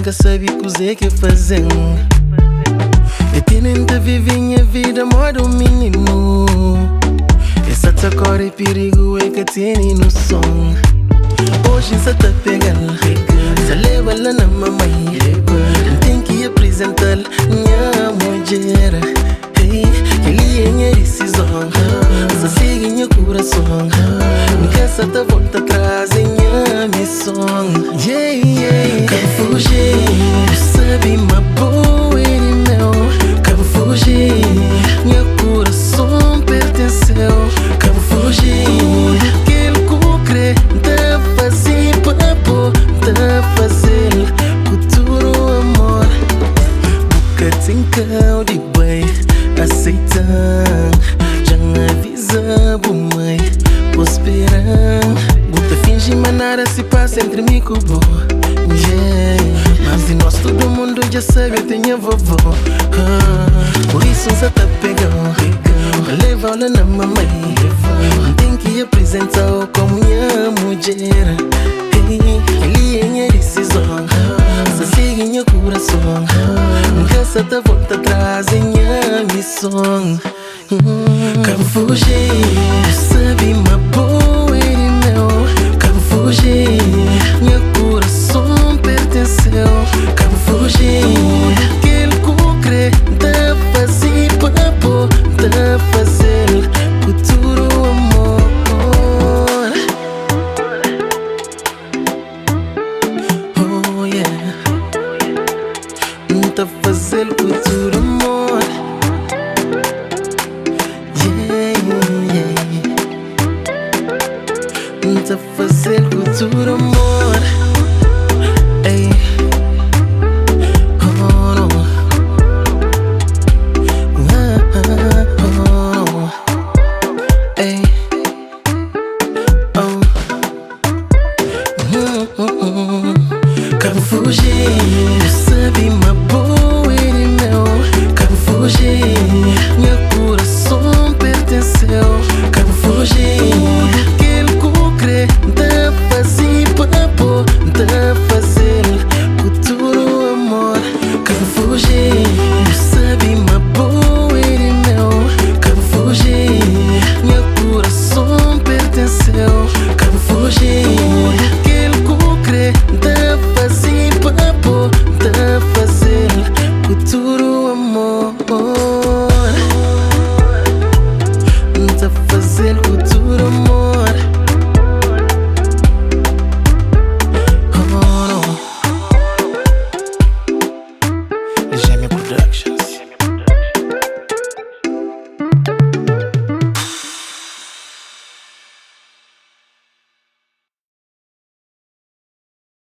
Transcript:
nunca sabe o que fazer. E tenente vive minha vida modo menino. Essa tacora é perigo é que tem no som. Hoje você tá pegando, você leva lá na mamãe. Tem que apresentar minha mulher. Hey, ele é minha decisão. Você segue meu coração. Nunca se tá volta atrás em minha missão. Yeah, yeah. Quero fugir, sabe uma boa e meu. Quero fugir, meu coração pertenceu. Quero fugir, aquele que crê, tá fazer papo, tá fazer futuro amor. Boca tem cal de bem, aceitar. Já avisa bo mãe, vou esperar. Bota finge mas nada se passa entre mim e cubo. Yeah. Mas de nós todo mundo já sabe, eu tenho vovó. Por isso você tá pegando, leva ela na mamãe. Tem que apresentar como minha mulher. Ele é minha decisão. Você segue meu coração. Nunca se tá volta atrás em minha missão. Quero fugir, sabe uma boa e meu. Quero fugir, meu coração pertenceu. Quero fugir, aquele que crê, tá fazer papo, tá fazer futuro amor. Oh yeah, tá fazer futuro amor. Yeah, tá fazer futuro amor.